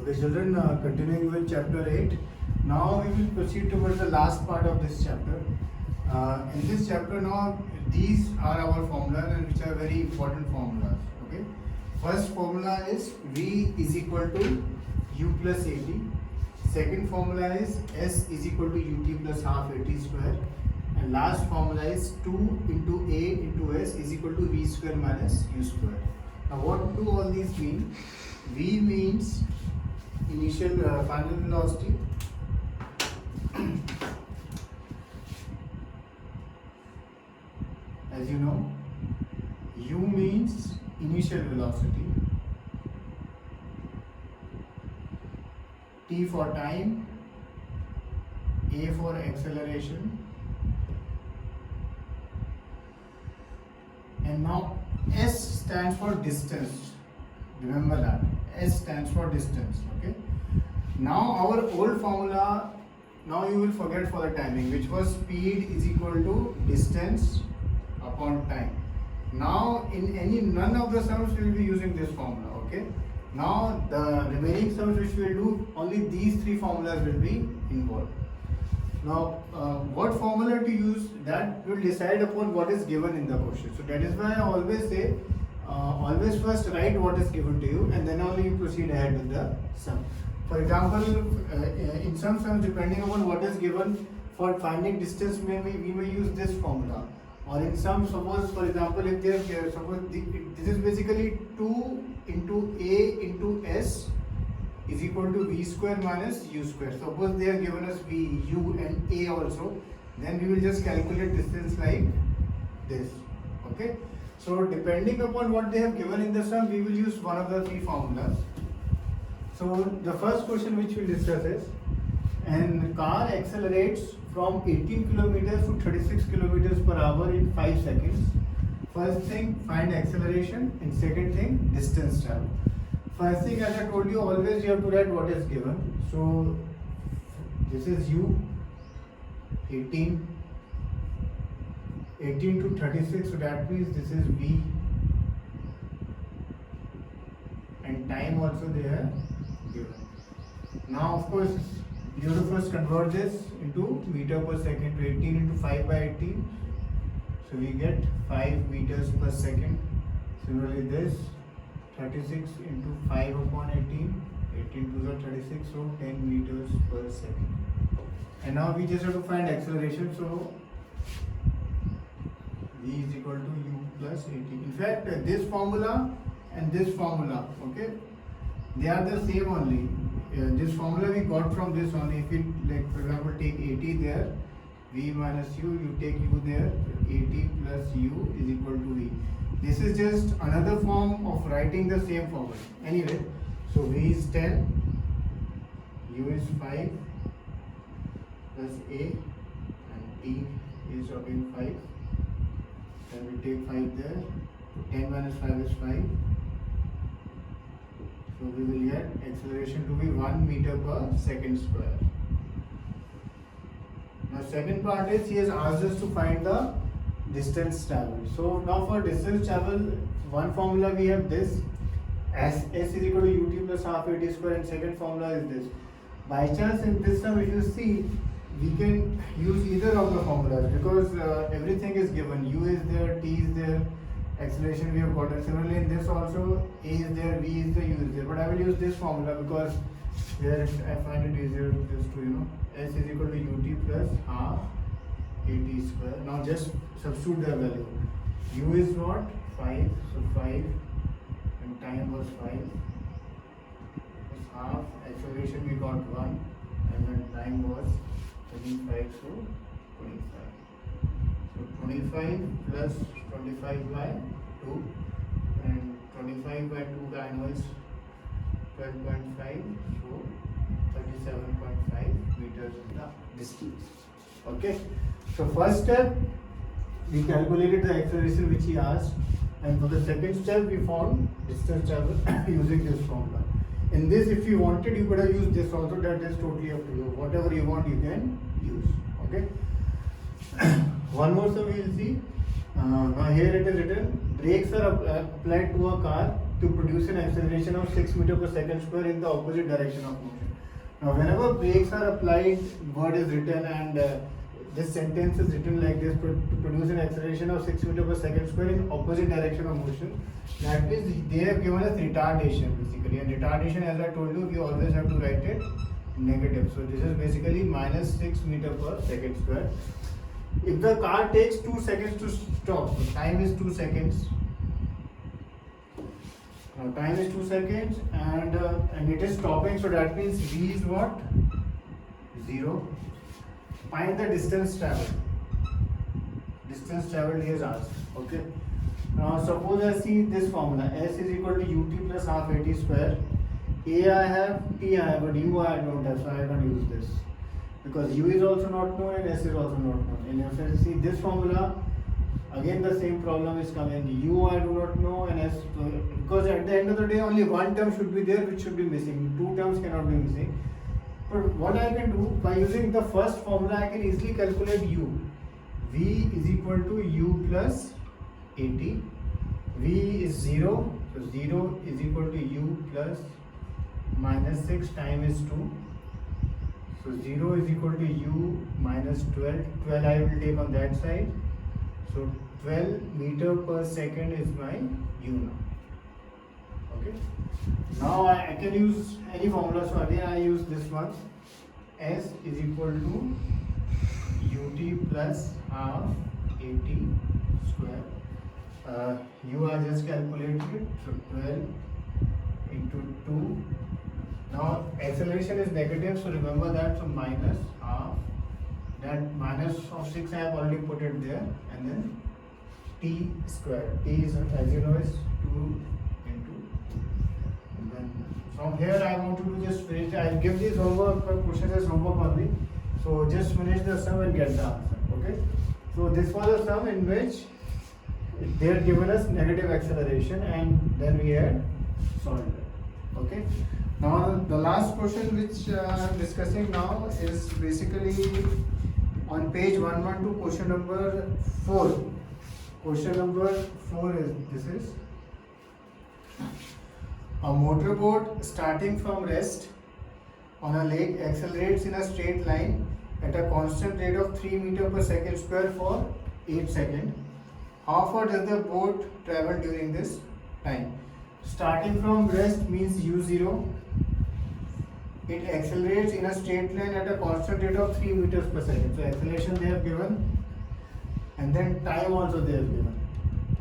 Okay, children, continuing with chapter 8. Now we will proceed towards the last part of this chapter. In this chapter, now these are our formulas, and which are very important formulas. Okay, first formula is V is equal to U plus AT. Second formula is S is equal to UT plus half AT square. And last formula is 2 into A into S is equal to V square minus U square. Now what do all these mean? V means initial final velocity. As you know, U means initial velocity, T for time, A for acceleration, and now S stands for distance. Remember that S stands for distance. Okay. Now our old formula, now you will forget for the timing, which was speed is equal to distance upon time. Now in none of the sums we will be using this formula. Okay. Now the remaining sums which we will do, only these three formulas will be involved. Now what formula to use, that will decide upon what is given in the question. So that is why I always say always first write what is given to you, and then only you proceed ahead with the sum. For example, in some sums, depending upon what is given, for finding distance we may use this formula. Or in some, suppose for example, if there this is basically 2 into A into S is equal to V square minus U square. Suppose they are given us V, U and A also, then we will just calculate distance like this. Okay. So depending upon what they have given in the sum, we will use one of the three formulas. So the first question which we will discuss is, an car accelerates from 18 kilometers to 36 kilometers per hour in 5 seconds. First thing, find acceleration, and second thing, distance traveled. First thing, as I told you, always you have to write what is given. So this is U, 18 to 36, so that means this is V, and time also they are given. Now of course you have to first convert this into meter per second. To 18 into 5 by 18, so we get 5 meters per second. Similarly this 36 into 5 upon 18, 18 to the 36, so 10 meters per second. And now we just have to find acceleration. So V is equal to U plus AT. In fact, this formula and this formula, okay, they are the same only. This formula we got from this only. If you, like for example, take AT there, V minus U, you take U there, AT plus U is equal to V. This is just another form of writing the same formula. Anyway, so V is 10, U is 5 plus A, and T is again 5. Then we take 5 there. 10 minus 5 is 5. So we will get acceleration to be 1 meter per second square. Now second part is, he has asked us to find the distance traveled. So now for distance traveled, one formula we have this, as S is equal to UT plus half AT square, and second formula is this. By chance in this sum, if you see, we can use either of the formulas because everything is given. U is there, T is there, acceleration we have got. And similarly in this also, A is there, V is there, U is there. But I will use this formula because here I find it easier just to, S is equal to UT plus half AT square. Now just substitute the value. U is what? 5. So 5, and time was 5. Plus half, acceleration we got 1, and then time was 25, so 25. So 25 plus 25 by 2, and 25 by 2 I know is 12.5, so 37.5 meters is the distance. Okay. So first step, we calculated the acceleration which he asked, and for the second step we found distance traveled using this formula. In this, if you wanted, you could have used this also. That is totally up to you. Whatever you want, you can use. Okay. One more sum we will see. Now here it is written: brakes are applied to a car to produce an acceleration of 6 meter per second square in the opposite direction of motion. Now whenever brakes are applied, word is written and this sentence is written like this: to produce an acceleration of 6 meter per second square in opposite direction of motion. That means they have given us retardation basically, and retardation, as I told you, we always have to write it negative. So this is basically minus 6 meter per second square. If the car takes 2 seconds to stop, so time is 2 seconds. Now time is 2 seconds and it is stopping, so that means v is what? 0. Find the distance traveled. Distance traveled is asked. Okay. Now suppose I see this formula: S is equal to ut plus half at square. A I have, T I have, but U I don't have, so I can't use this because U is also not known and S is also not known. And if I see this formula, again the same problem is coming. U I do not know and S, because at the end of the day only one term should be there which should be missing. Two terms cannot be missing. But what I can do, by using the first formula, I can easily calculate U. V is equal to U plus AT. V is 0, so 0 is equal to U plus minus 6, time is 2. So 0 is equal to U minus 12. 12 I will take on that side. So 12 meter per second is my U now. Okay. Now I can use any formula. So again I use this one. S is equal to ut plus half at square. U I just calculated. So 12 into 2. Now acceleration is negative, so remember that. So minus half. That minus of 6 I have already put it there, and then t square. T is, as you know, is 2 into 2. And then from here I want to do just finish. I'll give these homework questions as homework only. So just finish the sum and get the answer. Okay. So this was a sum in which they had given us negative acceleration and then we had solved it. Okay. Now the last question which I am discussing now is basically on page 112, question number 4. Question number 4 is this is: a motorboat starting from rest on a lake accelerates in a straight line at a constant rate of 3 meter per second square for 8 seconds. How far does the boat travel during this time? Starting from rest means u0. It accelerates in a straight line at a constant rate of 3 meters per second. So acceleration they have given, and then time also they have given.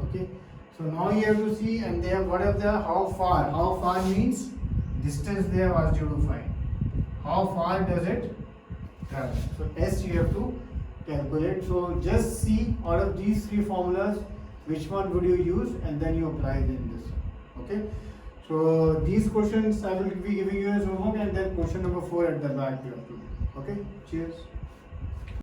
Okay. So now you have to see, and they have what are the how far. How far means distance they have asked you to find. How far does it travel? So S you have to calculate. So just see out of these 3 formulas which one would you use, and then you apply it in this. Okay. So these questions I will be giving you as homework, and then question number 4 at the back you have to do. Okay. Cheers.